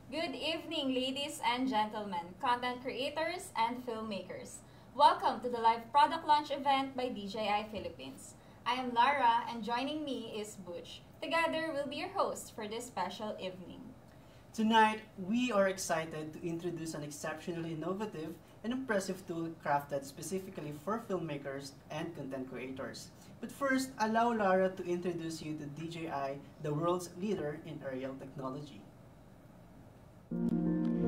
Good evening, ladies and gentlemen, content creators and filmmakers. Welcome to the live product launch event by DJI Philippines. I am Lara and joining me is Butch. Together, we'll be your hosts for this special evening. Tonight, we are excited to introduce an exceptionally innovative and impressive tool crafted specifically for filmmakers and content creators. But first, allow Lara to introduce you to DJI, the world's leader in aerial technology.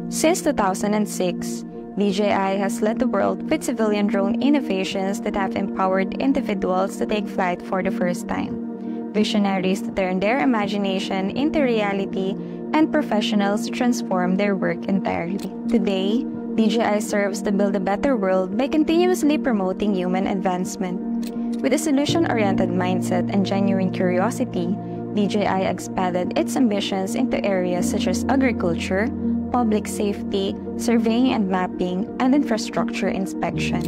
Since 2006, DJI has led the world with civilian drone innovations that have empowered individuals to take flight for the first time, visionaries to turn their imagination into reality, and professionals to transform their work entirely. Today, DJI serves to build a better world by continuously promoting human advancement. With a solution-oriented mindset and genuine curiosity, DJI expanded its ambitions into areas such as agriculture, public safety, surveying and mapping, and infrastructure inspection.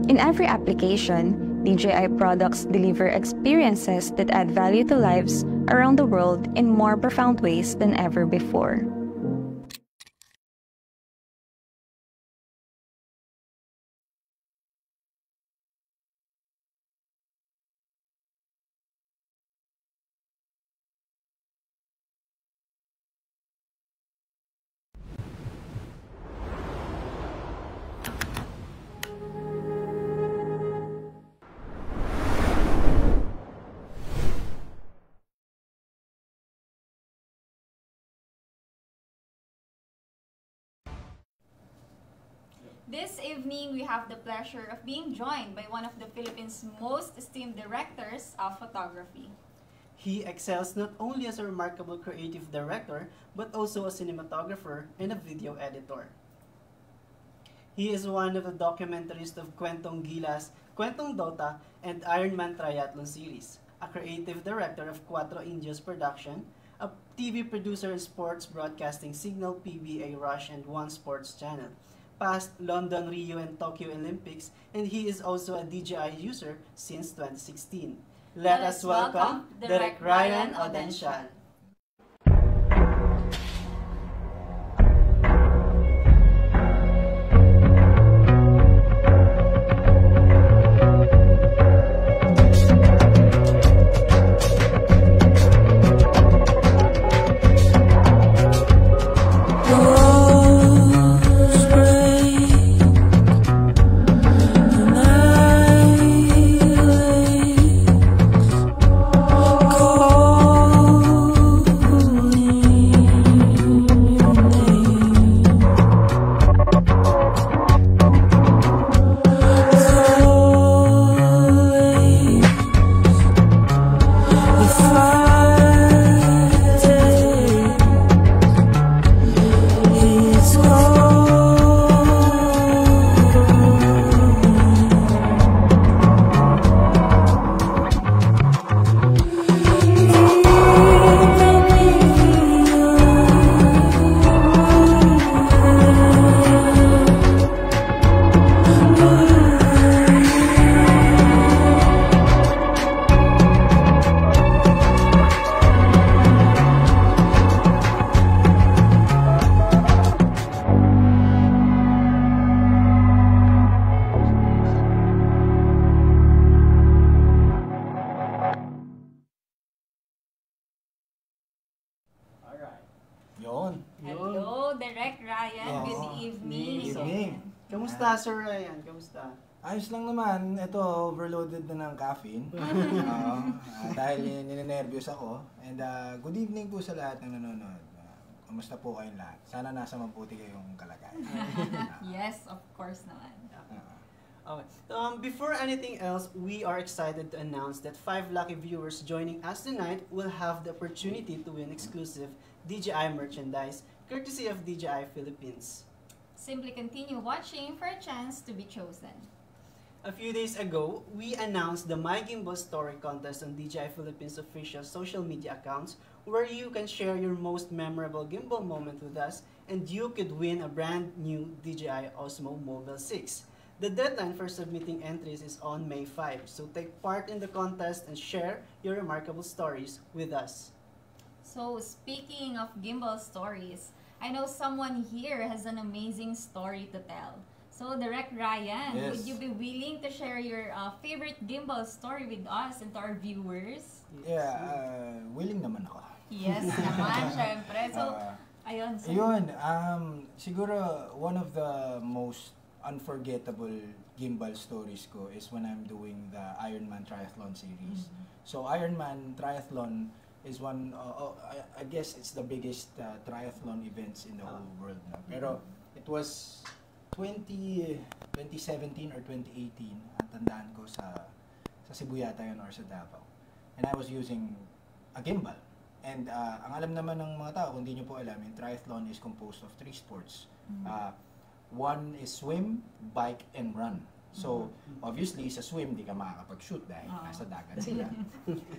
In every application, DJI products deliver experiences that add value to lives around the world in more profound ways than ever before. This evening, we have the pleasure of being joined by one of the Philippines' most esteemed directors of photography. He excels not only as a remarkable creative director, but also a cinematographer and a video editor. He is one of the documentaries of Kwentong Gilas, Kwentong Dota, and Iron Man Triathlon series, a creative director of Cuatro Indios Production, a TV producer in sports broadcasting Signal PBA Rush and One Sports Channel, past London, Rio, and Tokyo Olympics, and he is also a DJI user since 2016. Let us welcome Direk Ryan Audencial. Yun. Hello, Direk Ryan. Oo. Good evening. Good evening. Kamusta, Sir Ryan? Kamusta? Ayos lang naman. Ito, overloaded na ng caffeine. Dahil ninenervyos ako. And good evening po sa lahat ng nanonood. Kamusta po kayong lahat? Sana nasa mabuti kayong kalagayan. Yes, of course naman. Okay. Before anything else, we are excited to announce that 5 lucky viewers joining us tonight will have the opportunity to win exclusive DJI merchandise courtesy of DJI Philippines. Simply continue watching for a chance to be chosen. A few days ago, we announced the My Gimbal Story contest on DJI Philippines official social media accounts where you can share your most memorable gimbal moment with us and you could win a brand new DJI Osmo Mobile 6. The deadline for submitting entries is on May 5, so take part in the contest and share your remarkable stories with us. So, speaking of gimbal stories, I know someone here has an amazing story to tell. So, Direct Ryan, Yes. would you be willing to share your favorite gimbal story with us and to our viewers? Yeah, willing naman ako. Yes naman, syempre. So, ayun. So, Yun, siguro one of the most unforgettable gimbal stories ko is when I'm doing the Ironman Triathlon series. So Ironman Triathlon is one, I guess it's the biggest triathlon events in the whole world. No? Pero it was 2017 or 2018, ang tandaan ko sa Cebu yata yun or sa Davao. And I was using a gimbal. And ang alam naman ng mga tao, kung di nyo po alam, yung triathlon is composed of 3 sports. One is swim, bike, and run. So, obviously, sa swim, di ka makakapag-shoot dahil nasa dagat sila.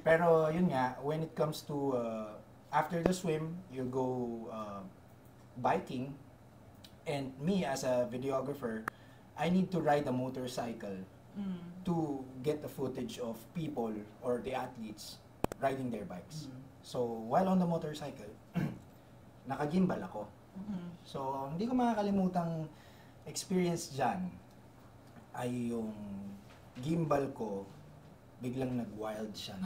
Pero yun nga, when it comes to, after the swim, you go biking. And me, as a videographer, I need to ride a motorcycle to get the footage of people or the athletes riding their bikes. So, while on the motorcycle, naka-gimbal ako. So, hindi ko makakalimutang experience dyan ay yung gimbal ko biglang nag-wild siya.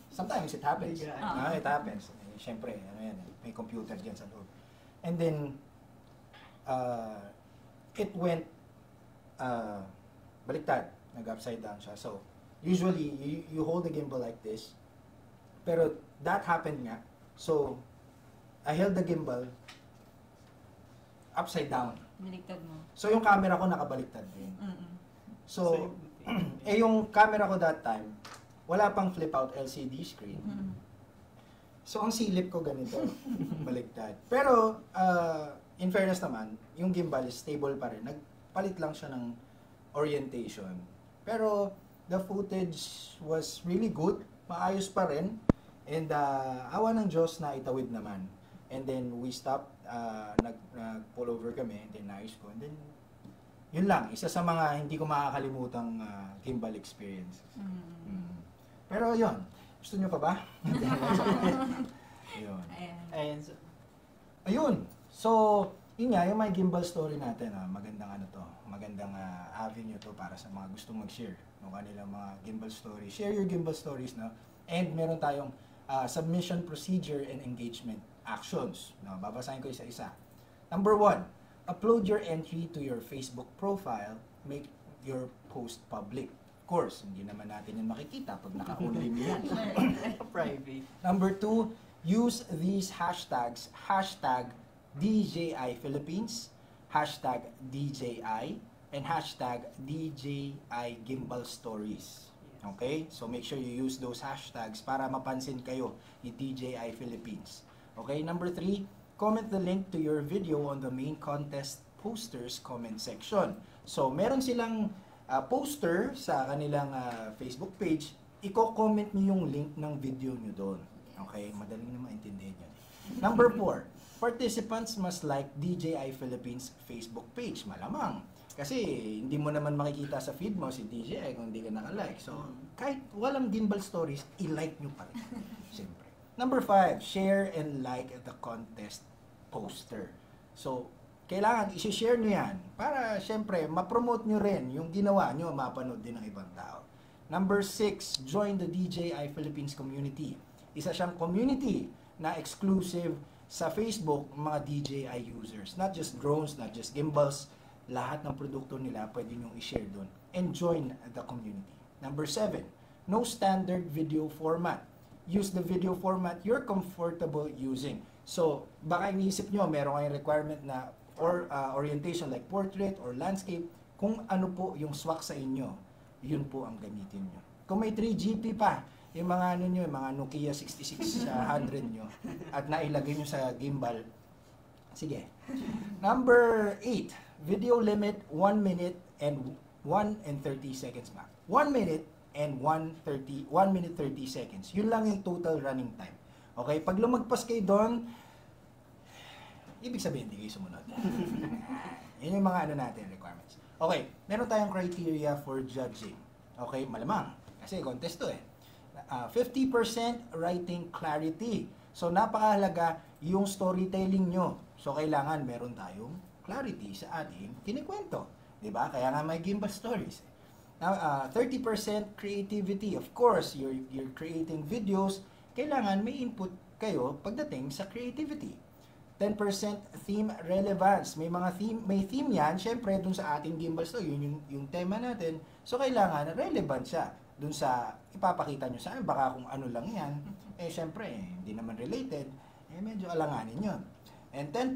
Sometimes it happens. It happens. Siyempre, ano yan, may computer dyan sa loob. And then, it went baliktad, nag-upside down siya. So, usually, you hold the gimbal like this, pero that happened nga. So, I held the gimbal upside down. baliktad mo. So, yung camera ko nakabaliktad din. So, yung camera ko that time, wala pang flip-out LCD screen. So, ang silip ko ganito, baliktad. Pero, in fairness naman, yung gimbal is stable pa rin. Nagpalit lang siya ng orientation. Pero, the footage was really good. Maayos pa rin. And, awa ng Diyos na itawid naman. And then, we stopped. Nag-pull over kami. And then, naayos ko. And then, yun lang. Isa sa mga hindi ko makakalimutang gimbal experience. Pero, yun. Gusto nyo pa ba? Yun. Ayan. Ayun. So, yun nga, yung may gimbal story natin, magandang ano to, magandang avenue to para sa mga gustong mag-share ng kanilang mga gimbal stories. Share your gimbal stories, no? And meron tayong submission procedure and engagement actions. No? Babasahin ko isa-isa. Number 1, upload your entry to your Facebook profile, make your post public. Of course, hindi naman natin yan makikita pag naka-only me yan. Private. Number 2, use these hashtags, hashtag DJI Philippines, hashtag DJI, and hashtag DJI Gimbal Stories. Okay? So make sure you use those hashtags para mapansin kayo ni DJI Philippines. Okay? Number 3, comment the link to your video on the main contest posters comment section. So meron silang poster sa kanilang Facebook page, i-comment nyo yung link ng video nyo doon. Okay? Madaling na maintindihan yan. Number 4, participants must like DJI Philippines Facebook page. Malamang. Kasi hindi mo naman makikita sa feed mo si DJI kung hindi ka naka-like. So, kahit walang gimbal stories, i-like nyo pa rin. Siyempre. Number 5, share and like the contest poster. So, kailangan isi-share nyo yan para siyempre ma-promote nyo rin yung ginawa nyo, mapanood din ng ibang tao. Number 6, join the DJI Philippines community. Isa siyang community na exclusive sa Facebook mga DJI users. Not just drones, not just gimbals, lahat ng produkto nila pwede nyo i-share doon. And join the community. Number 7, no standard video format. Use the video format you're comfortable using. So, baka iniisip nyo, meron kayong requirement na or orientation like portrait or landscape, kung ano po yung swak sa inyo, yun po ang gamitin nyo. Kung may 3GP pa, yung mga ano nyo, yung mga Nokia 6600 nyo, at nailagay nyo sa gimbal, sige. Number 8, video limit 1 minute and 1 and 30 seconds max. 1 minute and 1 minute 30 seconds. Yun lang yung total running time. Okay, pag lumagpas kayo doon, ibig sabihin, hindi kayo sumunod. Yun yung mga ano natin, requirements. Okay, meron tayong criteria for judging. Okay, malamang. Kasi contest to 50% writing clarity. So, napakahalaga yung storytelling nyo. So, kailangan meron tayong clarity sa ating kinikwento. Diba? Kaya nga may gimbal stories. Now, 30% creativity. Of course, you're creating videos. Kailangan may input kayo pagdating sa creativity. 10% theme relevance. May theme yan, syempre, dun sa ating gimbal story, yung tema natin. So, kailangan relevant siya dun sa ipapakita nyo sa akin. Baka kung ano lang yan, syempre, hindi naman related, medyo alanganin yun. And 10%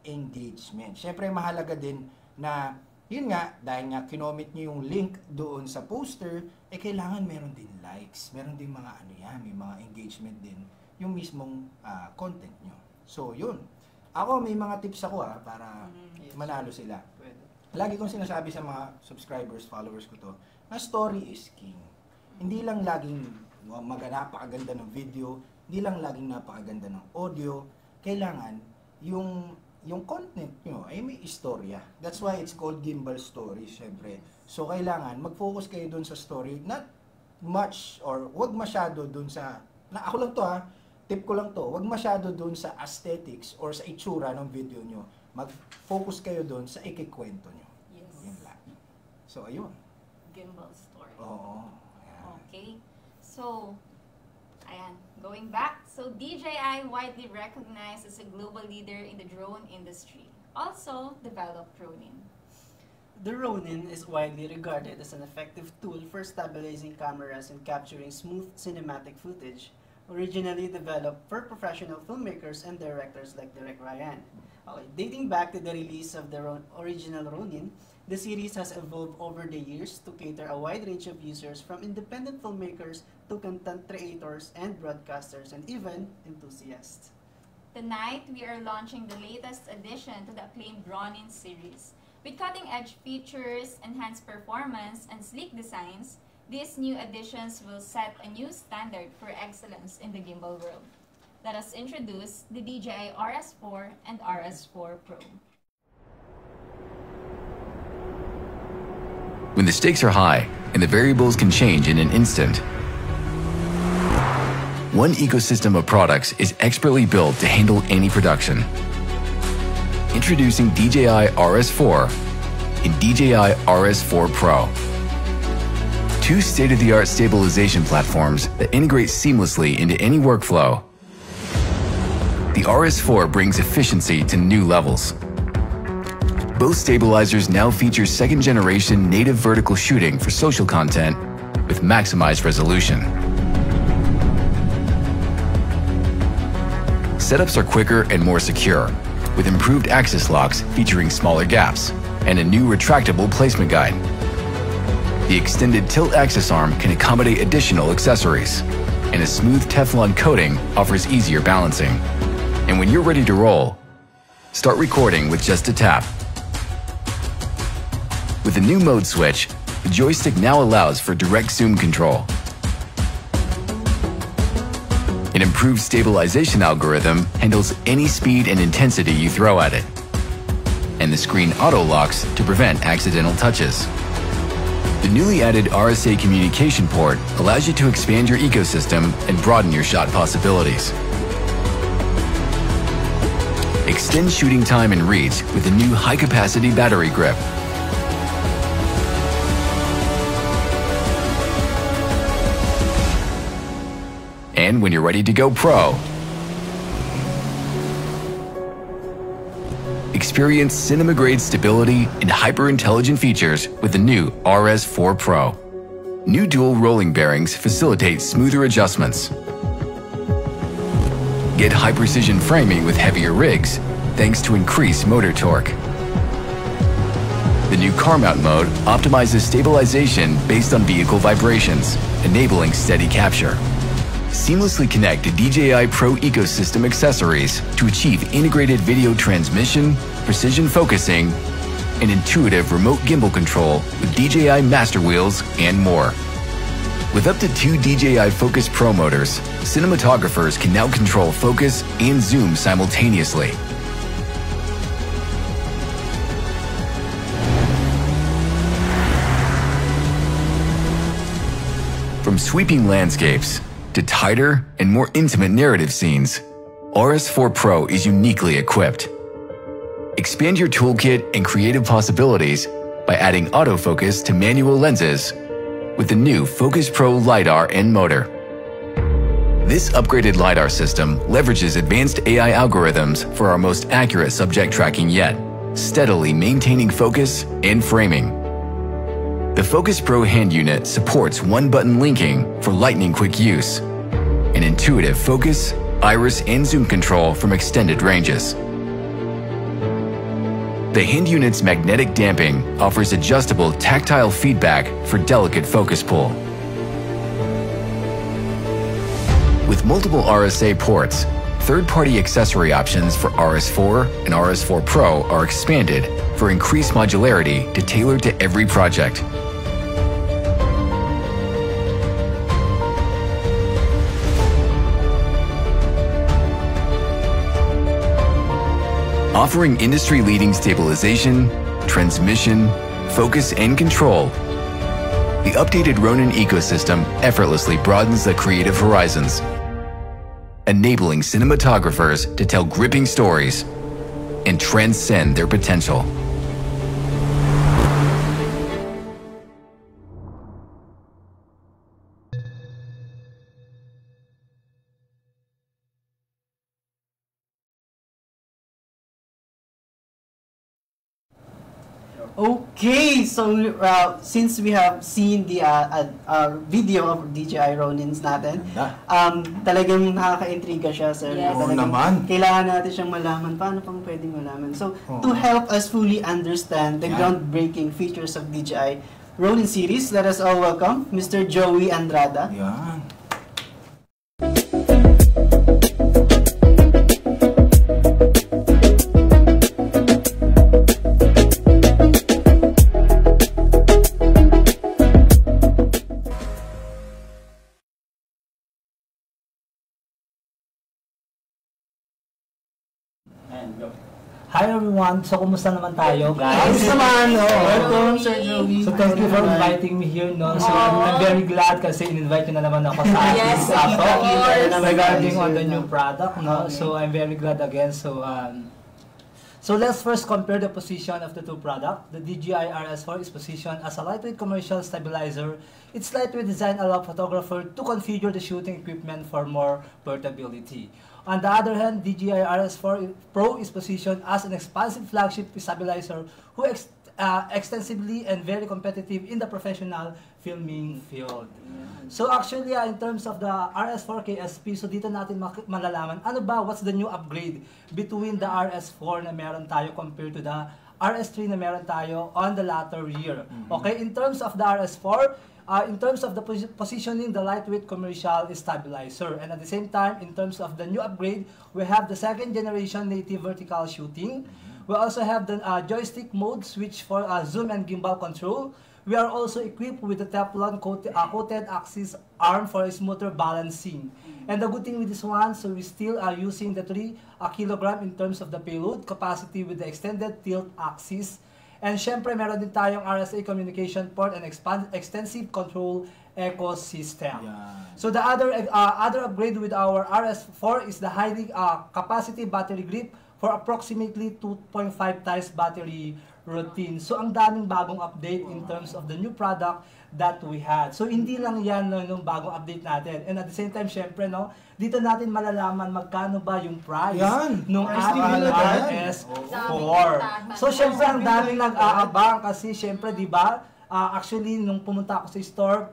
engagement. Syempre, mahalaga din na, yun nga, dahil nga kinomit nyo yung link doon sa poster, kailangan meron din likes, meron din mga may mga engagement din yung mismong content nyo. So, yun. Ako, may mga tips ako para manalo sila. Lagi kong sinasabi sa mga subscribers, followers ko to, na story is king. Hindi lang laging napakaganda ng video, hindi lang laging napakaganda ng audio. Kailangan yung content nyo ay may istorya. That's why it's called gimbal stories, syempre. So, kailangan mag-focus kayo dun sa story, not much or wag masyado dun sa, ako lang to tip ko lang to, wag masyado dun sa aesthetics or sa itsura ng video nyo. Mag-focus kayo dun sa ikikwento nyo. Yes. Yun lang. So, ayun. Gimbal story. Oo. Ayan. Okay. So, ayan. Going back, so DJI widely recognized as a global leader in the drone industry. Also developed Ronin. The Ronin is widely regarded as an effective tool for stabilizing cameras and capturing smooth cinematic footage, originally developed for professional filmmakers and directors like Derek Ryan. Okay, dating back to the release of the original Ronin, the series has evolved over the years to cater a wide range of users, from independent filmmakers to content creators and broadcasters and even enthusiasts. Tonight, we are launching the latest addition to the acclaimed Ronin series. With cutting-edge features, enhanced performance, and sleek designs, these new additions will set a new standard for excellence in the gimbal world. Let us introduce the DJI RS4 and RS4 Pro. When the stakes are high and the variables can change in an instant, one ecosystem of products is expertly built to handle any production. Introducing DJI RS4 and DJI RS4 Pro. Two state-of-the-art stabilization platforms that integrate seamlessly into any workflow. The RS4 brings efficiency to new levels. Both stabilizers now feature second-generation native vertical shooting for social content with maximized resolution. Setups are quicker and more secure, with improved axis locks featuring smaller gaps and a new retractable placement guide. The extended tilt axis arm can accommodate additional accessories, and a smooth Teflon coating offers easier balancing. And when you're ready to roll, start recording with just a tap. With the new mode switch, the joystick now allows for direct zoom control. An improved stabilization algorithm handles any speed and intensity you throw at it. And the screen auto-locks to prevent accidental touches. The newly added RSA communication port allows you to expand your ecosystem and broaden your shot possibilities. Extend shooting time and reach with the new high-capacity battery grip. And when you're ready to go pro, experience cinema-grade stability and hyper-intelligent features with the new RS4 Pro. New dual rolling bearings facilitate smoother adjustments. Get high-precision framing with heavier rigs thanks to increased motor torque. The new car mount mode optimizes stabilization based on vehicle vibrations, enabling steady capture. Seamlessly connect to DJI Pro ecosystem accessories to achieve integrated video transmission, precision focusing, and intuitive remote gimbal control with DJI Master Wheels and more. With up to 2 DJI Focus Pro motors, cinematographers can now control focus and zoom simultaneously. From sweeping landscapes to tighter and more intimate narrative scenes, RS4 Pro is uniquely equipped. Expand your toolkit and creative possibilities by adding autofocus to manual lenses with the new Focus Pro LiDAR and motor. This upgraded LiDAR system leverages advanced AI algorithms for our most accurate subject tracking yet, steadily maintaining focus and framing. The Focus Pro hand unit supports one-button linking for lightning-quick use, and intuitive focus, iris, and zoom control from extended ranges. The hand unit's magnetic damping offers adjustable tactile feedback for delicate focus pull. With multiple RSA ports, third-party accessory options for RS4 and RS4 Pro are expanded for increased modularity to tailor to every project. Offering industry-leading stabilization, transmission, focus, and control, the updated Ronin ecosystem effortlessly broadens the creative horizons, enabling cinematographers to tell gripping stories and transcend their potential. Okay, so since we have seen the video of DJI Ronins natin, talagang nakaka-intriga siya, sir. Yes. Oo naman. Kailangan natin siyang malaman. Paano pang pwedeng malaman? So, to help us fully understand the groundbreaking features of DJI Ronin series, let us all welcome Mr. Joey Andrada. Yan. Hi everyone! So, kumusta naman tayo, guys? Ayos naman! Welcome, Sir Joey. So, thank you for inviting me here, no? So, I'm very glad kasi in-invite nyo na naman ako sa Yes, ating of course. regarding on the new product, no? So, I'm very glad again. So let's first compare the position of the two products. The DJI RS4 is positioned as a lightweight commercial stabilizer. Its lightweight design allows photographers to configure the shooting equipment for more portability. On the other hand, DJI RS4 Pro is positioned as an expansive flagship stabilizer who extensively and very competitive in the professional filming field. So actually, in terms of the RS4 KSP, so dito natin malalaman, ano ba, what's the new upgrade between the RS4 na meron tayo compared to the RS3 na meron tayo on the latter year. Okay, in terms of the RS4, in terms of the positioning, the lightweight commercial stabilizer. And at the same time, in terms of the new upgrade, we have the second generation native vertical shooting. We also have the joystick mode switch for zoom and gimbal control. We are also equipped with the Teflon coated axis arm for smoother balancing. And the good thing with this one, so we still are using the 3 kilogram in terms of the payload capacity with the extended tilt axis. And syempre, meron din tayong RSA communication port and extensive control ecosystem. So the other upgrade with our RS4 is the highly capacity battery grip for approximately 2.5 times battery routine. So ang daming bagong update in terms of the new product that we had. So hindi lang yan nung bagong update natin. And at the same time, syempre, no, dito natin malalaman magkano ba yung price nung ating RS4. So syempre, ang daming nag-aabang kasi syempre, di ba, actually, nung pumunta ako sa store,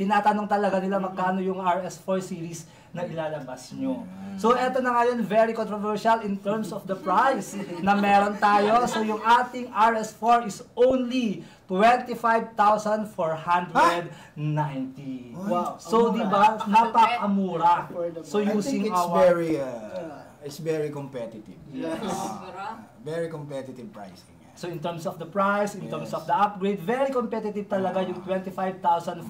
tinatanong talaga nila magkano yung RS4 series na ilalabas nyo. So, eto na ngayon, very controversial in terms of the price na meron tayo. So, yung ating RS4 is only 25,490. Wow. So, di ba, napakamura. So, using it's very competitive. Yes. Very competitive pricing. So in terms of the price, in terms of the upgrade, very competitive talaga yung 25,490.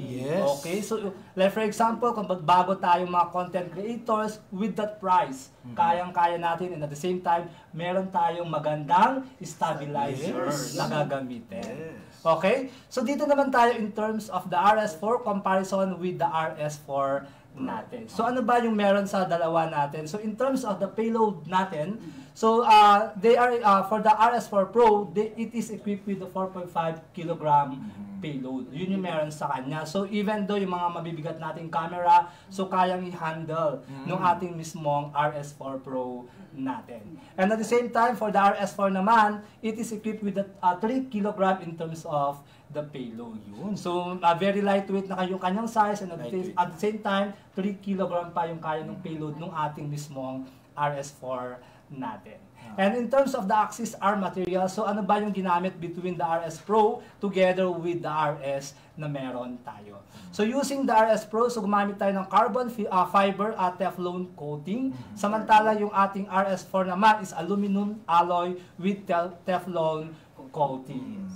Yes. Okay? So like for example, kung bago tayong mga content creators with that price, kayang-kaya natin, and at the same time, meron tayong magandang stabilizer na gagamitin. Okay? So dito naman tayo in terms of the RS4 comparison with the RS4 natin. So ano ba yung meron sa dalawa natin? So in terms of the payload natin, so they are for the RS4 Pro, it is equipped with the 4.5 kilogram payload. Yun yung meron sa kanya. So even though yung mga mabibigat nating camera, so kayang i-handle ng ating mismong RS4 Pro natin. And at the same time, for the RS4 naman, it is equipped with a 3 kilogram in terms of the payload. Yun. So very lightweight na yung kanyang size, and at the same time, 3 kilogram pa yung kaya ng payload ng ating mismong RS4 natin. And in terms of the Axis R material, so ano ba yung ginamit between the RS Pro together with the RS na meron tayo? So using the RS Pro, so gumamit tayo ng carbon fiber at Teflon coating. Samantala yung ating RS4 naman is aluminum alloy with Teflon coating.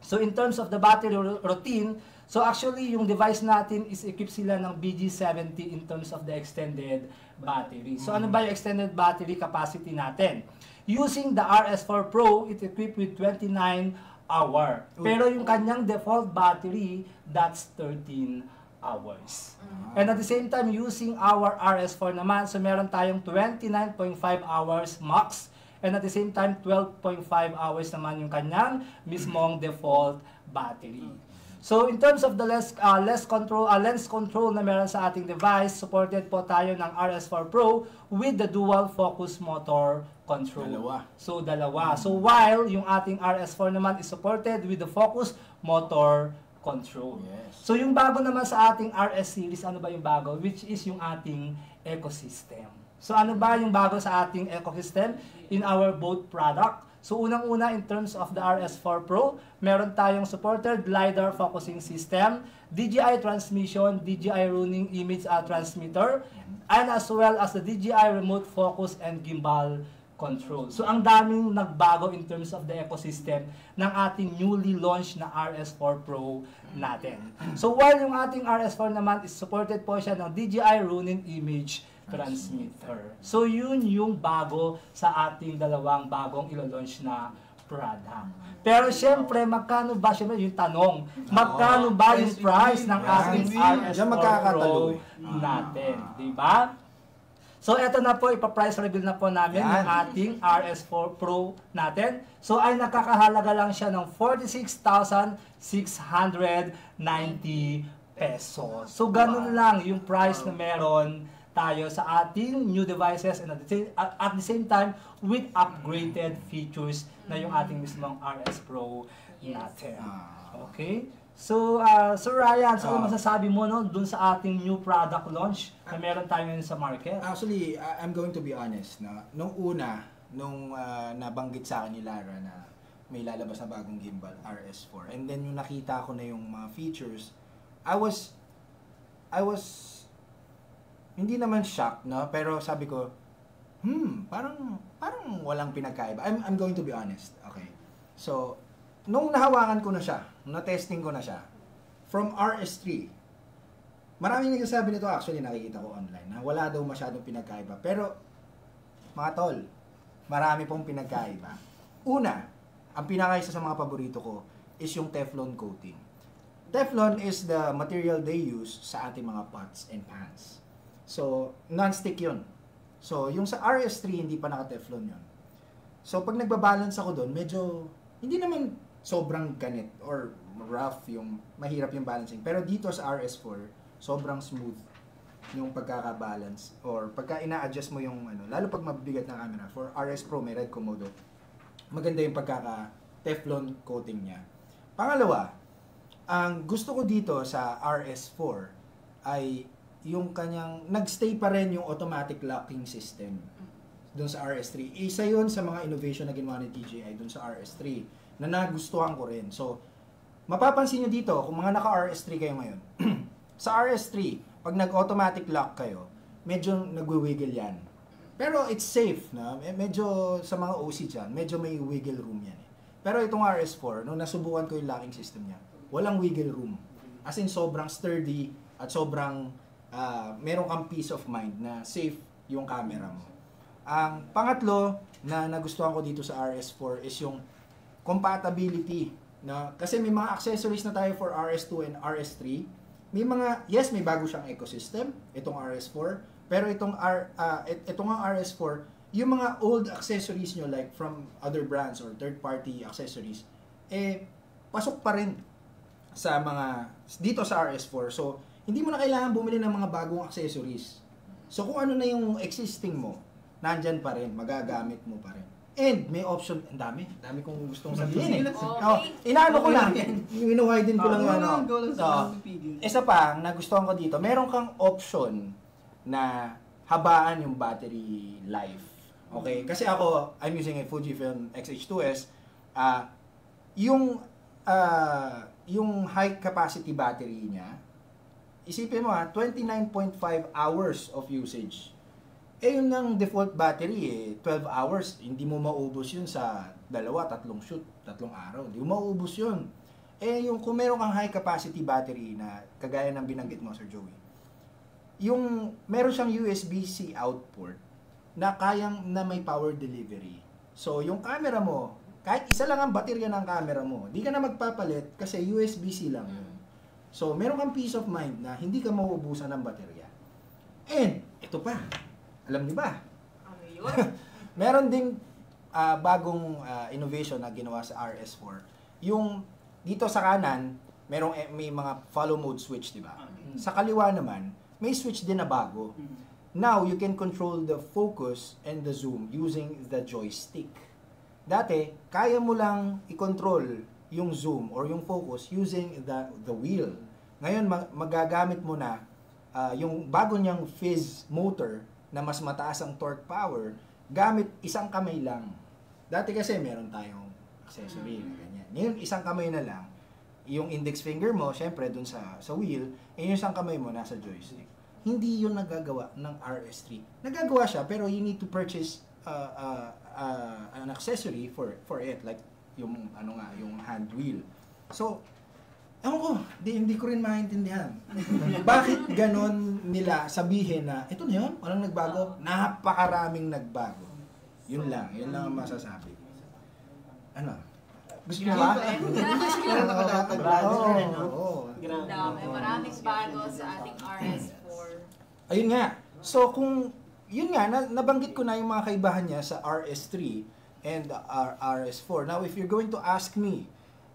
So in terms of the battery routine, so actually yung device natin is equipped sila ng BG70 in terms of the extended battery. So ano ba yung extended battery capacity natin? Using the RS4 Pro, it equipped with 29 hour. Pero yung kanyang default battery, that's 13 hours. And at the same time, using our RS4 naman, so meron tayong 29.5 hours max. And at the same time, 12.5 hours naman yung kanyang mismong default battery. So in terms of the lens control na meron sa ating device, supported po tayo ng RS4 Pro with the dual focus motor control. So dalawa. So while yung ating RS4 naman is supported with the focus motor control. So yung bago naman sa ating RS series, ano ba yung bago? Which is yung ating ecosystem. So ano ba yung bago sa ating ecosystem in our both product? So unang-una in terms of the RS4 Pro, meron tayong supported LiDAR focusing system, DJI transmission, DJI running image transmitter, and as well as the DJI remote focus and gimbal control. So ang daming nagbago in terms of the ecosystem ng ating newly launched na RS4 Pro natin. So while yung ating RS4 naman is supported po siya ng DJI running image transmitter. So yun yung bago sa ating dalawang bagong ilo-launch na product. Pero syempre, magkano ba, syempre yung tanong, magkano ba yung price ng ating RS4 Pro natin? Diba? So eto na po, ipa-price reveal na po namin yung ating RS4 Pro natin. So ay nakakahalaga lang siya ng 46,690 pesos. So ganun lang yung price na meron tayo sa ating new devices, and at the same time with upgraded features na yung ating mismong RS Pro natin. Okay? So, Sir Ryan, so ano masasabi mo no, dun sa ating new product launch na meron tayo ngayon sa market? Actually, I'm going to be honest. No? Nung nabanggit sa akin ni Lara na may lalabas na bagong gimbal, RS4, and then yung nakita ko na yung mga features, I was hindi naman shocked, no? Pero sabi ko, parang walang pinagkaiba. I'm going to be honest, okay? So, nung nahawakan ko na siya, na-testing ko na siya, from RS3, maraming nagsasabi nito, actually nakikita ko online, na wala daw masyadong pinagkaiba. Pero, mga tol, marami pong pinagkaiba. Una, ang pinakaisa sa mga paborito ko is yung Teflon coating. Teflon is the material they use sa ating mga pots and pans. So, non-stick yun. So, yung sa RS3, hindi pa naka-Teflon yun. So, pag nagbabalance ako doon, medyo, hindi naman sobrang ganit or rough yung, mahirap yung balancing. Pero dito sa RS4, sobrang smooth yung pagkakabalance or pagka ina-adjust mo yung, lalo pag mabibigat na camera. For RS Pro, may Red Komodo. Maganda yung pagkaka-Teflon coating niya. Pangalawa, ang gusto ko dito sa RS4 ay yung kanyang, nagstay pa rin yung automatic locking system doon sa RS3. Isa yun sa mga innovation na ginawa ni DJI doon sa RS3 na nagustuhan ko rin. So, mapapansin nyo dito, kung mga naka-RS3 kayo ngayon, sa RS3, pag nag-automatic lock kayo, medyo nagwi-wiggle yan. Pero it's safe, na medyo sa mga OC dyan, medyo may wiggle room yan. Pero itong RS4, nung nasubukan ko yung locking system niya, walang wiggle room. As in, sobrang sturdy at sobrang meron kang peace of mind na safe yung camera mo. Ang pangatlo na nagustuhan ko dito sa RS4 is yung compatibility. Kasi may mga accessories na tayo for RS2 and RS3, may bago siyang ecosystem, itong RS4, pero itong RS4, yung mga old accessories nyo like from other brands or third-party accessories, pasok pa rin dito sa RS4. So, hindi mo na kailangan bumili ng mga bagong accessories. So, kung ano na yung existing mo, nandyan pa rin, magagamit mo pa rin. And may option, ang dami kong gustong sabihin eh. Inaano ko lang, widen ko lang ano. Isa pa, nagustuhan ko dito, meron kang option na habaan yung battery life. Okay? Kasi ako, I'm using a Fujifilm X-H2S. Yung high capacity battery niya, isipin mo 29.5 hours of usage. Yun ang default battery 12 hours. Hindi mo maubos yun sa 2-3 shoot, 3 araw. Hindi mo maubos yun. Kung meron kang high capacity battery na kagaya ng binanggit mo, Sir Joey, meron siyang USB-C output na may power delivery. So, yung camera mo, kahit isa lang ang baterya ng camera mo, di ka na magpapalit kasi USB-C lang yun. So, meron kang peace of mind na hindi ka mauubusan ng baterya. And, ito pa. Alam niyo ba? Ano yun? Meron ding bagong innovation na ginawa sa RS4. Yung dito sa kanan, may mga follow mode switch, di ba? Sa kaliwa naman, may switch din na bago. Now, you can control the focus and the zoom using the joystick. Dati, kaya mo lang i-control yung zoom or yung focus using the wheel. Ngayon, magagamit mo na yung bago niyang Fizz motor na mas mataas ang torque power, gamit isang kamay lang. Dati kasi meron tayong accessory na ganyan. Ngayon, isang kamay na lang. Yung index finger mo, syempre, dun sa wheel, yung isang kamay mo nasa joystick. Hindi yun nagagawa ng RS3. Nagagawa siya, pero you need to purchase an accessory for it, like yung yung hand wheel. So, ewan ko, hindi ko rin maintindihan. Bakit ganon nila sabihin na, ito na yun, walang nagbago? Napakaraming nagbago. Yun lang ang masasabi. Ano? Gusto nyo ba? Maraming bago sa ating RS4. Ayun nga. So, nabanggit ko na yung mga kaibahan niya sa RS3 and RS4. Now, if you're going to ask me,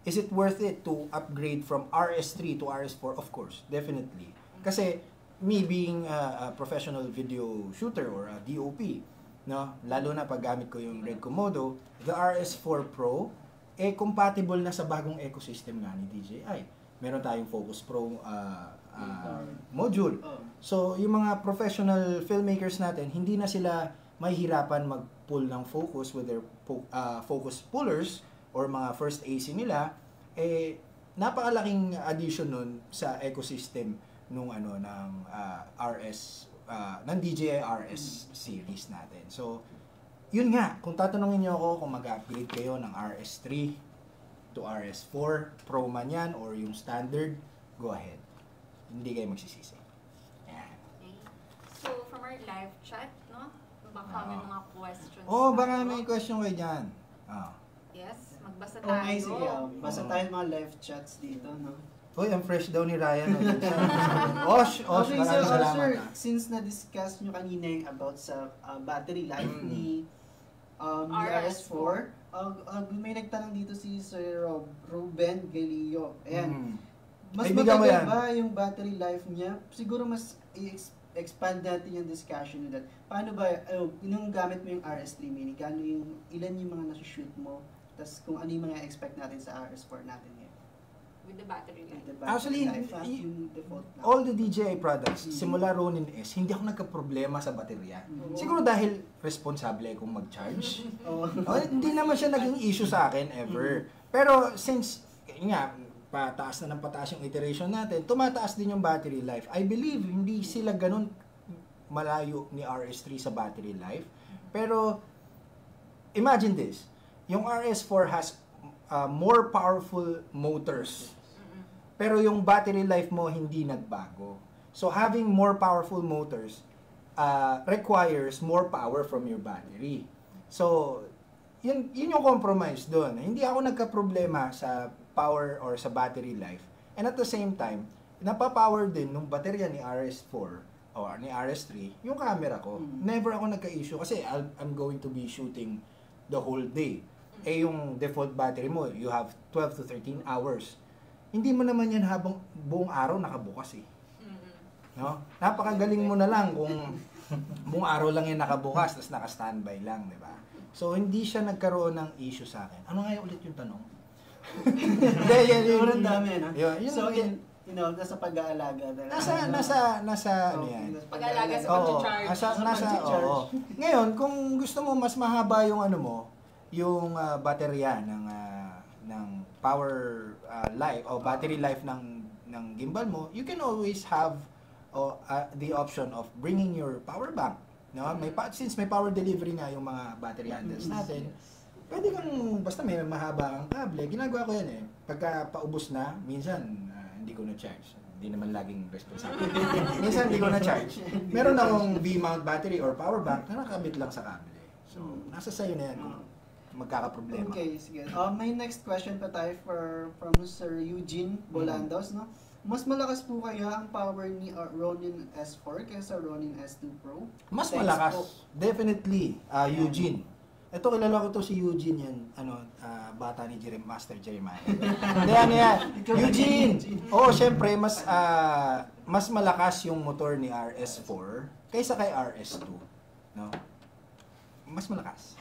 is it worth it to upgrade from RS3 to RS4? Of course, definitely. Kasi me being a professional video shooter or a DOP, no, lalo na pag gamit ko yung Red Komodo, the RS4 Pro compatible na sa bagong ecosystem nga ni DJI. Meron tayong Focus Pro module. So, yung mga professional filmmakers natin, hindi na sila mahihirapan mag-pull ng focus with their focus pullers or mga first AC nila, napakalaking addition nun sa ecosystem ng ng DJI RS series natin. So, yun nga, kung tatanungin niyo ako kung mag-upgrade kayo ng RS3 to RS4 Pro man yan or yung standard, go ahead. Hindi kayo magsisisi. Yan. Okay. So, from our live chat, no? Baka may mga questions. Baka may question kayo dyan. Yes, magbasa tayo. Okay, sige. Basa tayo mga live chats dito, no? Uy, ang fresh daw ni Ryan. Okay, maraming so salamat. sir, since na-discuss nyo kanina yung about sa battery life ni RS4, may nagtanong dito si Sir Ruben Galillo. Ayan. Mas Kaibigan mo matagal yan. ba yung battery life niya? Siguro mas expand natin yung discussion nila. Paano ba, nung gamit mo yung RS3 mini, ilan yung mga nasa-shoot mo? Tapos kung ano yung mga expect natin sa RS4 natin ngayon? With the battery life. Actually, yung default na. all the DJI products, simula Ronin S, hindi ako nagka-problema sa baterya. Siguro dahil responsable akong mag-charge. Hindi naman siya naging issue sa akin ever. Pero since, pataas na ng pataas yung iteration natin, tumataas din yung battery life. I believe, hindi sila ganun malayo ni RS3 sa battery life. Pero, imagine this, yung RS4 has more powerful motors. Pero yung battery life mo hindi nagbago. So having more powerful motors requires more power from your battery. So yun yung compromise doon. Hindi ako nagka-problema sa power or sa battery life. And at the same time, napapower din nung baterya ni RS4 o ni RS3 yung camera ko. Never ako nagka-issue kasi I'm going to be shooting the whole day. Yung default battery mo, you have 12 to 13 hours. Hindi mo naman yan habang buong araw nakabukas eh. No? Napakagaling mo na lang kung buong araw lang yan nakabukas tapos naka-standby lang, di ba? So, hindi siya nagkaroon ng issue sa akin. Ano nga ulit yung tanong? Hindi, yan dami, no? Yun, So, nasa pag-aalaga. Nasa ano yan? Pag-aalaga sa Oo, pag-charge. oo. Ngayon, kung gusto mo mas mahaba yung ano mo, yung baterya ng power life o battery life ng gimbal mo, you can always have the option of bringing your power bank. No? Since may power delivery nga yung mga battery handles natin, pwede kang, basta may mahaba kang kable, ginagawa ko yan eh. Pagka paubos na, minsan hindi ko na-charge. Hindi naman laging responsible. Minsan hindi ko na-charge. Meron akong V-mount battery or power bank na nakabit lang sa kable. So, nasa sayo na yan kung magkakaproblema. Okay, sige. May next question pa tayo from Sir Eugene Bolandos, no? Mas malakas po kaya ang power ni Ronin S4 kaysa Ronin S2 Pro? Mas Thanks malakas. po. Definitely, Eugene. Ito, kilala ko to si Eugene yan, bata ni Master Jeremiah. Hindi, ano yan? Eugene! Oo, syempre, mas malakas yung motor ni RS4 kaysa kay RS2. No? Mas malakas.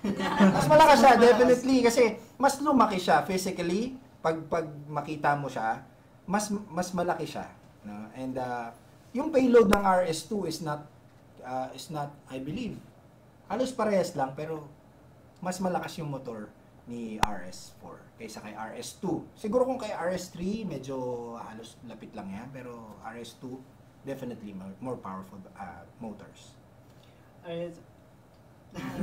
Mas malakas siya, definitely, kasi mas lumaki siya physically. Pag makita mo siya, mas malaki siya. No? And yung payload ng RS2 is not, I believe, halos parehas lang, pero mas malakas yung motor ni RS4 kaysa kay RS2. Siguro kung kay RS3, medyo halos lapit lang yan, pero RS2, definitely more powerful motors. Alright.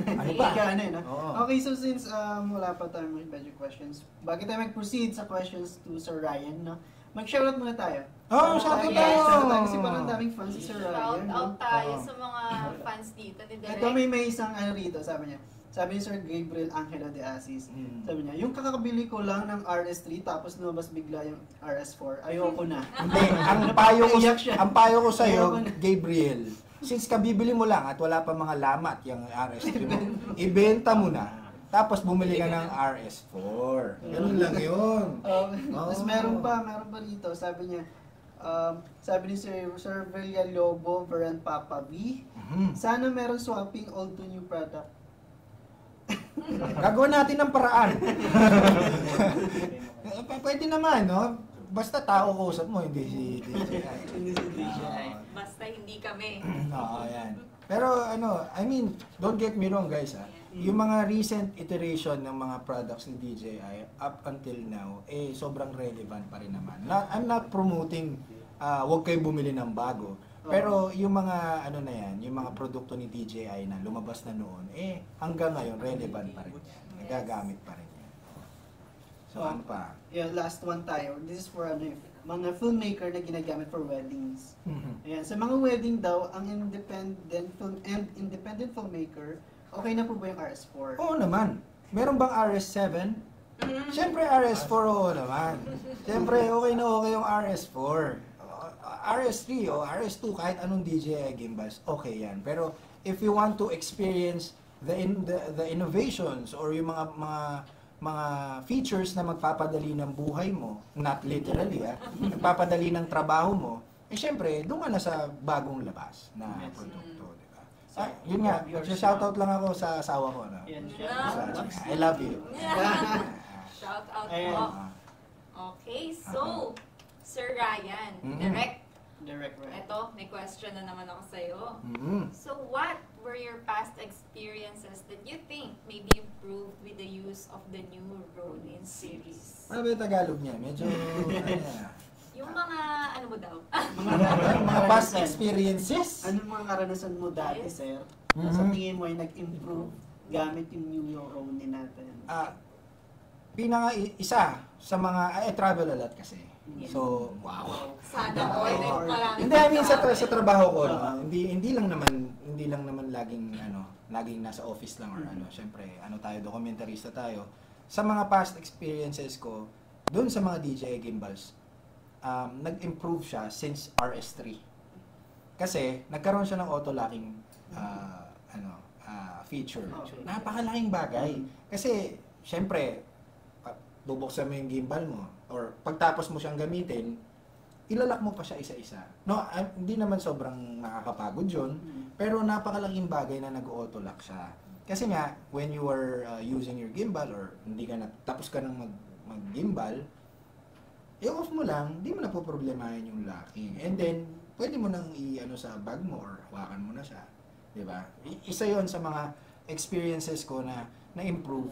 Ano ba? No? Oo. Okay, so since wala pa tayong medyo questions, bago tayo mag-proceed sa questions to Sir Ryan, no? Mag-shoutout muna tayo. Shoutout Yes. tayo! Shoutout tayo kasi parang daming fans si Sir Shout Ryan. out No? tayo sa mga fans dito ni Direk. Ito may isang rito, sabi niya. Sabi ni Sir Gabriel Angelo de Asis, sabi niya, yung kakabili ko lang ng RS3 tapos lumabas bigla yung RS4, ayoko na. Hindi, ang payo ko sa'yo, Gabriel, since kabibili mo lang at wala pa mga lamat yung RS3 mo, ibenta mo na. Tapos bumili ka ng RS4. Ganun lang yun. Tapos meron pa dito, sabi niya, sabi ni Sir Villalobo Veran Papa V, sana meron swapping old to new product. Gagawin natin ng paraan. Pwede naman, no? Basta tao ko usap mo, hindi si DJI. Hindi si DJI. Basta hindi kami. Oo, yan. Pero I mean, don't get me wrong guys, yung mga recent iteration ng mga products ni DJI up until now, sobrang relevant pa rin naman. I'm not promoting, huwag kayo bumili ng bago. Pero yung mga na yan, yung mga produkto ni DJI na lumabas na noon, hanggang ngayon relevant pa rin yan. Nagagamit pa rin yan. So ano pa? Yeah, last one tayo. This is for mga filmmaker na ginagamit for weddings. Ayan, sa mga wedding daw, ang independent filmmaker, okay na po ba yung RS4? Oo naman. Meron bang RS7? Siyempre RS4, oo naman. Siyempre okay na okay yung RS4. RS3 o RS2, kahit anong DJI gimbals, okay yan. Pero if you want to experience the innovations or yung mga features na magpapadali ng buhay mo, not literally, magpapadali ng trabaho mo, syempre, doon ka na sa bagong labas na produkto, di ba? Yun nga, shoutout lang ako sa asawa ko. No? I love you. Shout out Ayan. po. Okay, so, Sir Ryan, Direct, right? Ito, may question na naman ako sa'yo. Mm-hmm. So, what were your past experiences that you think may be improved with the use of the new Ronin series? Ano ba yung Tagalog niya? Medyo, Yung mga, ano mo daw? mga past experiences? Anong mga karanasan mo dati, sir? Sa tingin mo ay nag-improve gamit yung new Ronin natin? Isa sa mga, I travel a lot kasi. So, wow. Sana all. Hindi, I mean sa trabaho ko, no? Hindi lang naman laging nasa office lang or syempre, tayo, documentarista tayo. Sa mga past experiences ko, doon sa mga DJI gimbals, nag-improve siya since RS3. Kasi nagkaroon siya ng auto-locking feature. Napakalaking bagay. Kasi syempre bubuksan mo yung gimbal mo or pagtapos mo siyang gamitin, ilalak mo pa siya isa-isa. No, hindi naman sobrang nakakapagod 'yun, pero napakalaking bagay na nag-auto-lock siya. Kasi nga when you are using your gimbal or hindi ka tapos ka nang mag-gimbal, i-off mo lang, hindi mo na po problemahin yung locking. And then pwede mo nang i-ano sa bag mo or hawakan mo na siya, 'di ba? Isa 'yon sa mga experiences ko na na-improve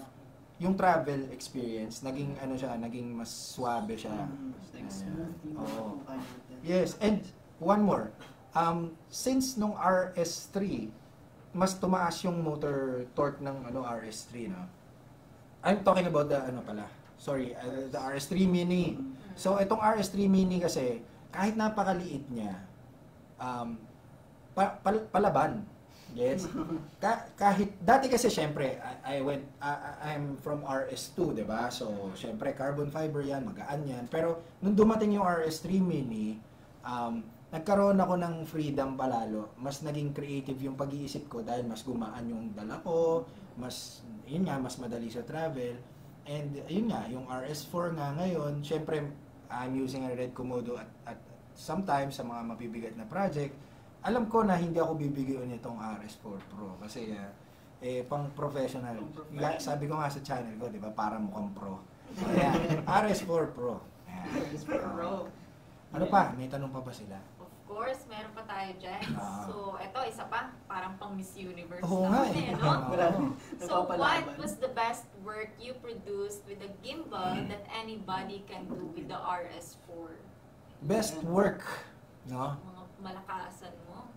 yung travel experience, naging naging mas swabe siya. Oo. Yes, and one more. Since nung RS3, mas tumaas yung motor torque ng RS3, no? I'm talking about the the RS3 Mini. So itong RS3 Mini kasi kahit napakaliit niya, palaban. Yes. Kahit dati kasi syempre I'm from RS2, 'di ba? So syempre carbon fiber 'yan, magaan 'yan. Pero nung dumating yung RS3 Mini, nagkaroon ako ng freedom palalo. Mas naging creative yung pag-iisip ko dahil mas gumaan yung dala ko, mas madali sa travel. And yun nga, yung RS4 nga ngayon, syempre I'm using a Red Komodo at sometimes sa mga mabibigat na project. Alam ko na hindi ako bibigyan nitong RS4 Pro kasi pang professional. Sabi ko nga sa channel ko, 'di ba, para mukhang pro. Ayan, RS4 Pro. Ayan. RS4 Pro. Ano pa? May tanong pa ba sila? Of course, meron pa tayo dyan. So, eto, isa pa, parang pang Miss Universe Oo nga naman no? So, what was the best work you produced with a gimbal that anybody can do with the RS4? Best work, no? Mga malakasan mo?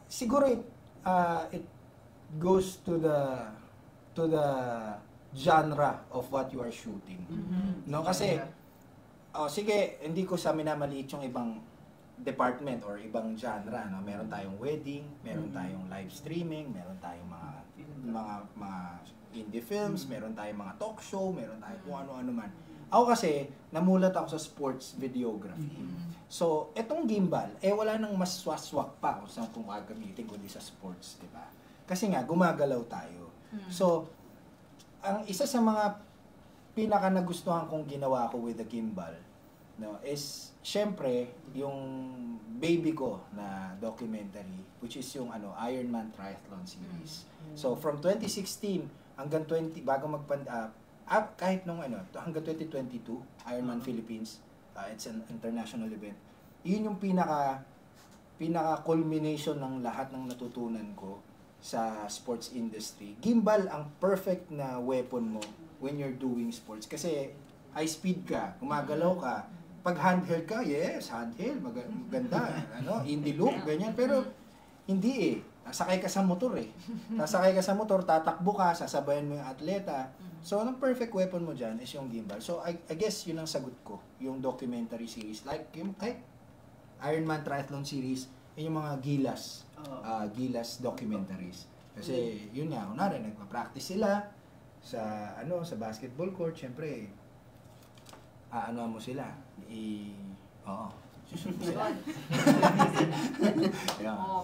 Siguro it goes to the genre of what you are shooting. No, kasi sige, hindi ko sa minamaliit yung ibang department or ibang genre, no. Meron tayong wedding, meron tayong live streaming, meron tayong mga indie films, meron tayong mga talk show, meron tayong kung ano-ano man. Ako kasi namulat ako sa sports videography. So, etong gimbal, wala nang mas swak pa kung saan kung gagamitin kundi sa sports, di ba? Kasi nga, gumagalaw tayo. So, ang isa sa mga pinaka nagustuhan kong ginawa ko with the gimbal, no, is, syempre, yung baby ko na documentary, which is yung Ironman Triathlon Series. So, from 2016 hanggang kahit nung hanggang 2022, Ironman Philippines, it's an international event. Yun yung pinaka culmination ng lahat ng natutunan ko sa sports industry. Gimbal ang perfect na weapon mo when you're doing sports kasi high speed ka, gumagalaw ka. Pag handheld ka, yes, handheld, maganda, indie loop, ganyan. Pero hindi nasakay ka sa motor Nasakay ka sa motor, tatakbo ka, sasabayan mo yung atleta. So, ang perfect weapon mo dyan is yung gimbal. So, I guess yun ang sagot ko. Yung documentary series. Like, Ironman Triathlon Series, yung mga Gilas documentaries. Kasi, yun nga, kunwari, nagpa-practice sila sa basketball court. Siyempre, mo sila. Susunod sila.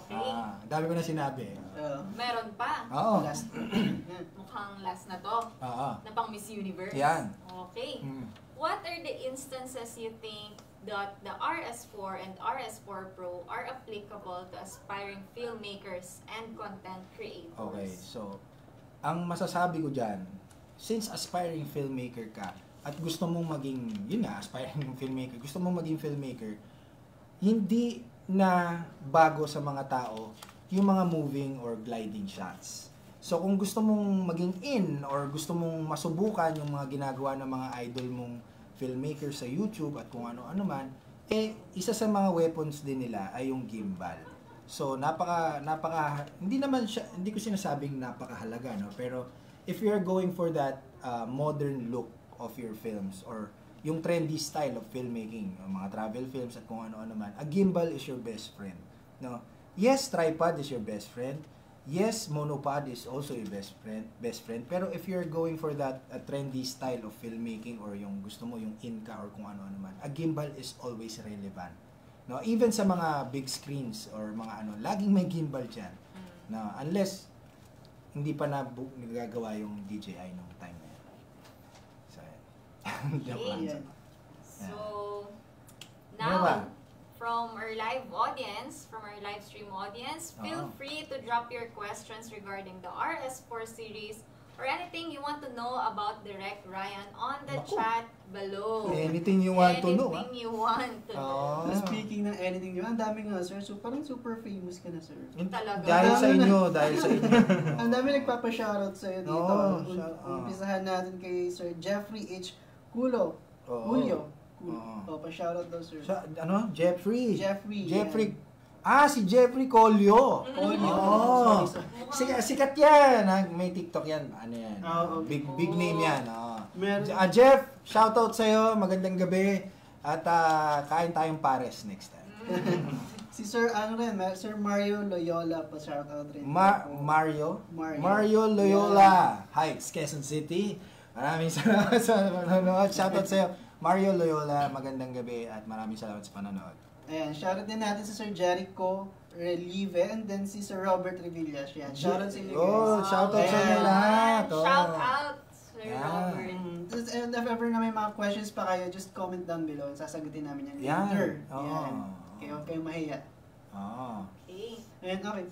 Okay. Dami ko na sinabi. Meron pa. Oo. Mukhang last na to. Na pang Miss Universe. Yan. Okay. What are the instances you think that the RS4 and RS4 Pro are applicable to aspiring filmmakers and content creators? Okay, so ang masasabi ko dyan, since aspiring filmmaker ka at gusto mong maging, aspiring filmmaker, gusto mong maging filmmaker, hindi na bago sa mga tao yung mga moving or gliding shots. So kung gusto mong maging in or gusto mong masubukan yung mga ginagawa ng mga idol mong filmmaker sa YouTube at kung ano-ano man, isa sa mga weapons din nila ay yung gimbal. So hindi ko sinasabing napakahalaga, no? Pero if you're going for that modern look of your films or yung trendy style of filmmaking, mga travel films at kung ano-ano man, a gimbal is your best friend, no? Yes, tripod is your best friend. yes, monopod is also a best friend. Pero if you're going for that trendy style of filmmaking or yung gusto mo yung Inca or kung ano-ano man, a gimbal is always relevant. No, even sa mga big screens or mga laging may gimbal diyan. No, unless hindi pa nagagawa yung DJI nung time na yan. So, joke lang. Yeah. So, Ano ba? now, from our live stream audience, feel free to drop your questions regarding the RS4 series or anything you want to know about Direct Ryan on the chat below. Anything you want to know. Anything you want to know. Speaking ng anything, ang dami nga, sir. So, parang super famous ka na, sir. Talaga. Dahil sa inyo. Ang dami nagpapa-shoutout sa'yo dito. Umpisahan natin kay Sir Jeffrey H. Julio. Pa-shoutout daw, sir. Jeffrey. Jeffrey. Si Jeffrey Colio. Sorry, sir. Sikat yan. May TikTok yan. Ano yan? Big name yan. Jeff, shoutout sa'yo. Magandang gabi. At kain tayong pares next time. Si Sir, Sir Mario Loyola pa shoutout rin. Mario Loyola Heights, Quezon City. Maraming salamat sa panonood. Shoutout sa'yo. Mario Loyola, magandang gabi at maraming salamat sa panonood. Ayan, shoutout din natin si Sir Jericho Relive and then si Sir Robert Revillas. Yan, shoutout sa inyo guys. Shoutout sa inyo lahat. Shoutout, Sir Robert. And if ever na may mga questions pa kayo, just comment down below. Sasagutin namin yan later. Yan. Okay, huwag kayong mahiya. Okay. And okay.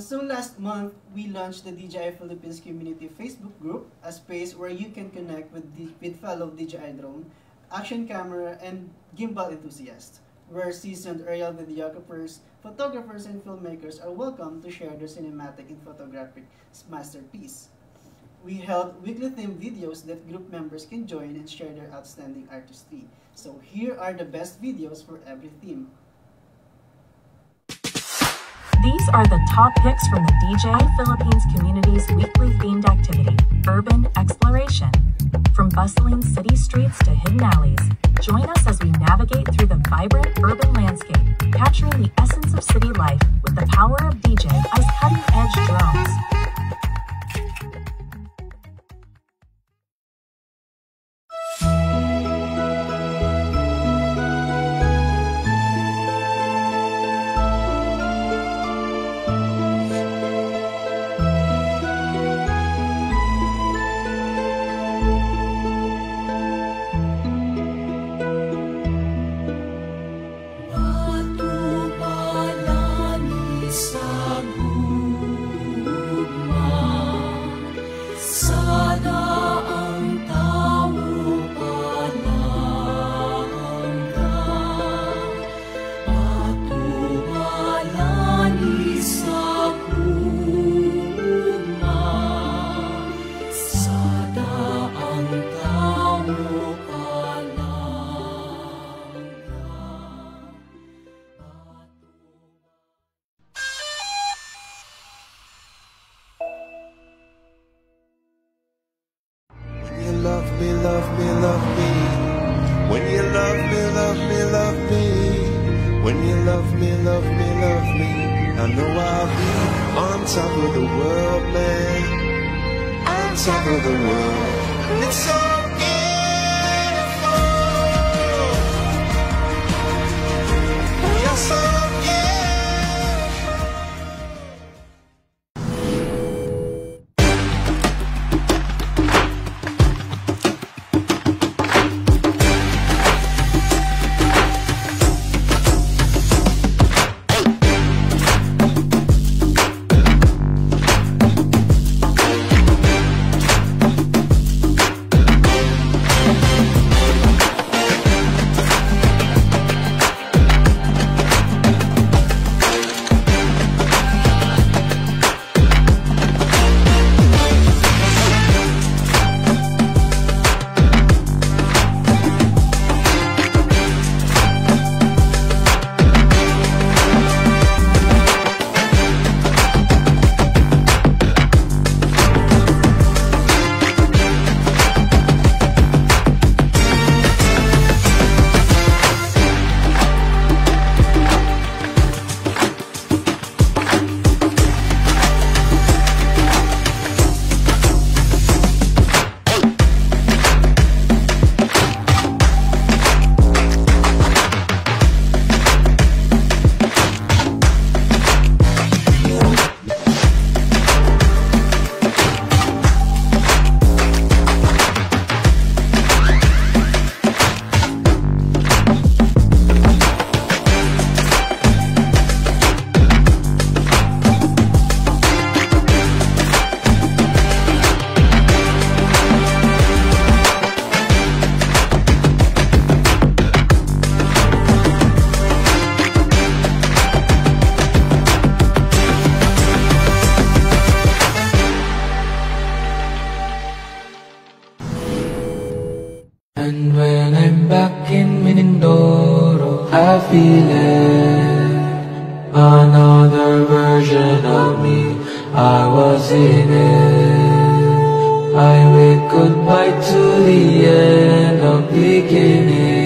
So last month, we launched the DJI Philippines Community Facebook group, a space where you can connect with fellow DJI drone, action camera, and gimbal enthusiasts, where seasoned aerial videographers, photographers, and filmmakers are welcome to share their cinematic and photographic masterpiece. We held weekly themed videos that group members can join and share their outstanding artistry. So here are the best videos for every theme. These are the top picks from the DJI Philippines community's weekly themed activity, Urban Exploration. From bustling city streets to hidden alleys, join us as we navigate through the vibrant urban landscape, capturing the essence of city life with the power of DJI's cutting-edge drones. And when I'm back in Mindoro, I feel it. Another version of me, I was in it. I wave goodbye to the end of beginning.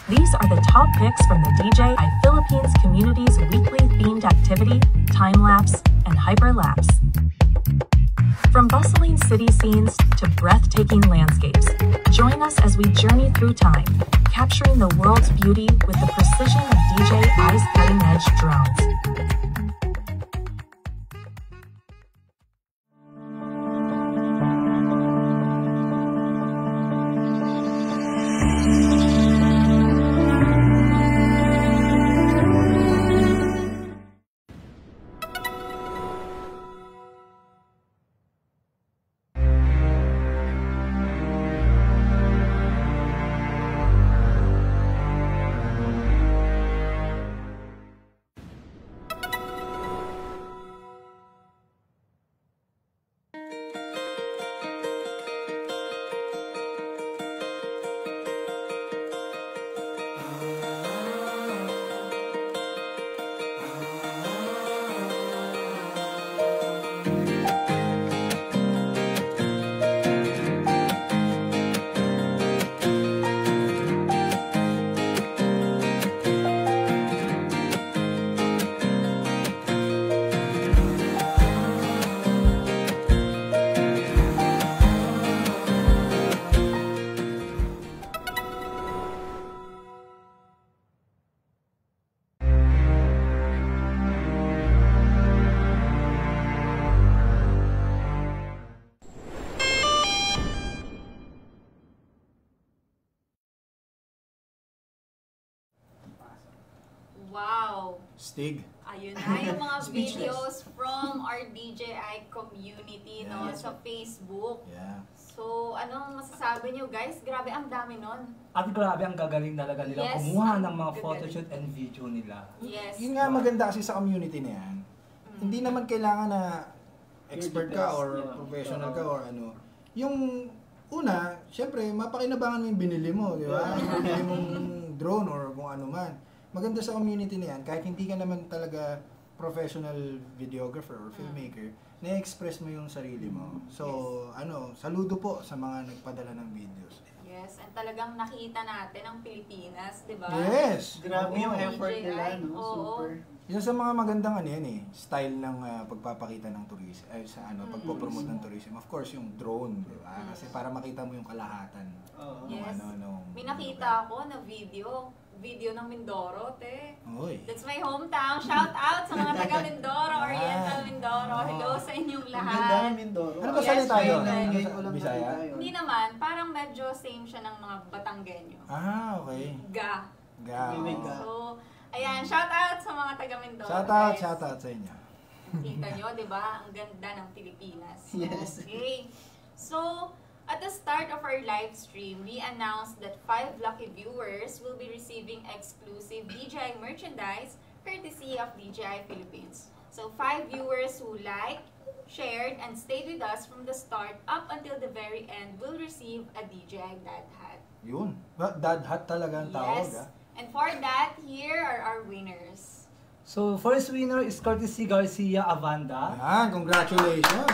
These are the top picks from the DJI Philippines community's weekly themed activity, time-lapse, and hyperlapse. From bustling city scenes to breathtaking landscapes, join us as we journey through time, capturing the world's beauty with the precision of DJI's cutting-edge drones. Wow! Stig. Ayun na yung mga videos from our DJI community no Yes. sa Facebook. Yeah. So, anong masasabi niyo guys? Grabe, ang dami nun. At grabe, ang gagaling talaga nila Yes, kumuha ang ng mga gagaling. photoshoot and video nila. Yes. Yun nga maganda kasi sa community na yan. Hindi naman kailangan na expert ka or professional ka or ano. Yung una, syempre, mapakinabangan mo yung binili mo, di ba? Yung binili mong drone or kung ano man. Maganda sa community na yan, kahit hindi ka naman talaga professional videographer or filmmaker, na-express mo yung sarili mo. So, saludo po sa mga nagpadala ng videos. Yes, and talagang nakita natin ang Pilipinas, di ba? Yes! Grabe yung Oo, effort DJI, nila, no? oo. Super. Isa sa mga magandang ano yan style ng pagpapakita ng tourism, pagpopromote ng tourism. Of course, yung drone, di ba? Kasi para makita mo yung kalahatan. Yes. Nung May nakita ako na video ng Mindoro, te. Oy. That's my hometown. Shout out sa mga taga Mindoro, Oriental Mindoro. Hello sa inyong Ang ganda lahat. ng Mindoro. Ano ba Yes, salita very yun? nice. Ngayon ko lang Bisaya? nakita yun. Hindi naman, parang medyo same siya ng mga Batanggenyo. Okay. Ga. May ga. So, ayan, shout out sa mga taga Mindoro. Shout guys. out sa inyo. Kita nyo, di ba? Ang ganda ng Pilipinas. Yes. Okay. So, at the start of our live stream, we announced that 5 lucky viewers will be receiving exclusive DJI merchandise courtesy of DJI Philippines. So, 5 viewers who liked, shared, and stayed with us from the start up until the very end will receive a DJI Dad Hat. Yun. Dad hat talaga ang tawag. Yes. And for that, here are our winners. So, first winner is courtesy Garcia Avanda. Ayan, congratulations.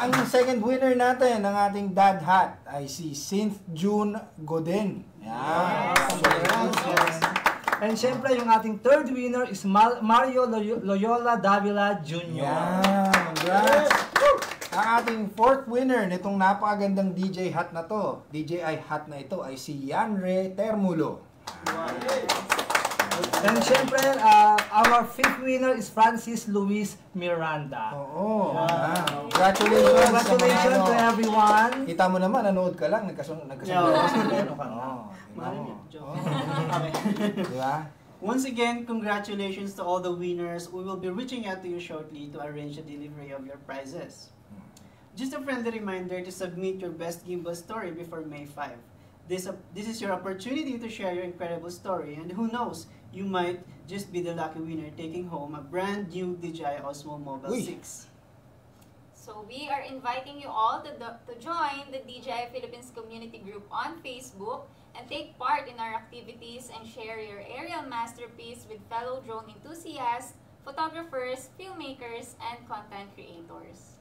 Ang second winner natin ng ating dad hat ay si Synth June Godin. Ayan. Congratulations. And syempre, yung ating third winner is Mario Loyola Davila Jr. Ayan, congrats. Ang ating fourth winner nitong napakagandang DJI hat na ito ay si Yanre Termulo. And syempre, our fifth winner is Francis Luis Miranda. Oo. Congratulations. Congratulations to everyone. Kita mo naman, nanood ka lang, nagkasunod. Ano ka na? Diba? Once again, congratulations to all the winners. We will be reaching out to you shortly to arrange the delivery of your prizes. Just a friendly reminder to submit your best gimbal story before May 5. This is your opportunity to share your incredible story, and who knows, you might just be the lucky winner taking home a brand new DJI Osmo Mobile 6. So we are inviting you all to join the DJI Philippines community group on Facebook and take part in our activities and share your aerial masterpiece with fellow drone enthusiasts, photographers, filmmakers, and content creators.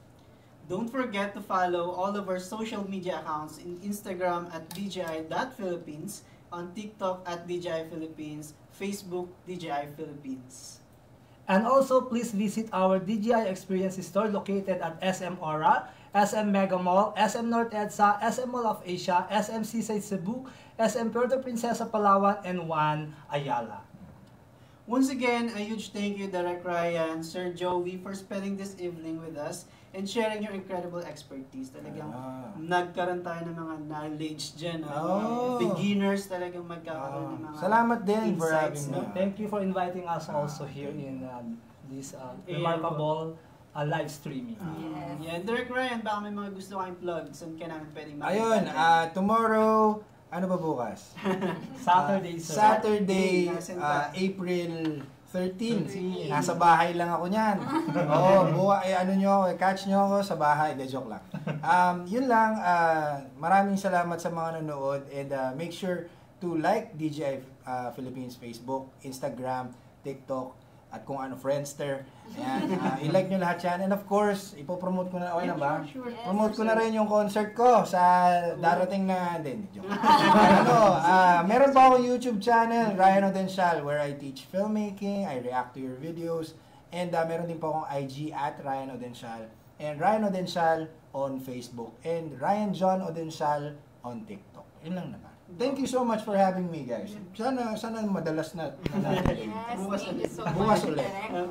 Don't forget to follow all of our social media accounts in Instagram at DJI.Philippines, on TikTok at DJI Philippines, Facebook DJI Philippines. And also, please visit our DJI Experience Store located at SM Aura, SM Mega Mall, SM North EDSA, SM Mall of Asia, SM Seaside Cebu, SM Puerto Princesa Palawan, and One Ayala. Once again, a huge thank you, Direct Ryan, Sir Joey, for spending this evening with us and sharing your incredible expertise. Talagang nagkaroon tayo ng mga knowledge dyan. Beginners talagang magkakaroon ng mga salamat din for insights. having me. Thank you for inviting us also here in this remarkable live streaming. Yes. Yeah, Direct Ryan, baka may mga gusto kayong plugs, saan ka namin pwedeng makita? Ayun, tomorrow, ano ba bukas? Saturday, sir. Saturday, April 13. Nasa bahay lang ako niyan. Catch nyo ako sa bahay. De, joke lang. Yun lang, maraming salamat sa mga nanood and make sure to like DJI Philippines Facebook, Instagram, TikTok, at kung ano, Friendster. Ayan, i-like nyo lahat yan. And of course, ipopromote ko na, okay na ba? Sure. Promote ko na rin yung concert ko sa darating na, joke. Meron pa akong YouTube channel, Ryan Odensial, where I teach filmmaking, I react to your videos, and meron din po akong IG at Ryan Odensial, and Ryan Odensial on Facebook, and Ryan John Odensial on TikTok. Yun lang naman. Thank you so much for having me, guys. Sana madalas na. Yes, thank you so Bukas much, ulit. Direk.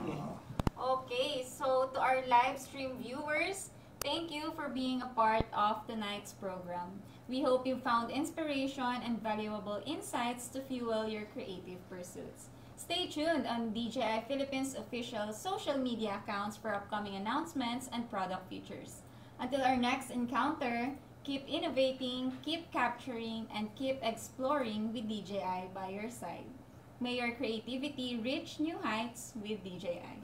Okay, so to our live stream viewers, thank you for being a part of tonight's program. We hope you found inspiration and valuable insights to fuel your creative pursuits. Stay tuned on DJI Philippines official social media accounts for upcoming announcements and product features. Until our next encounter, keep innovating, keep capturing, and keep exploring with DJI by your side. May your creativity reach new heights with DJI.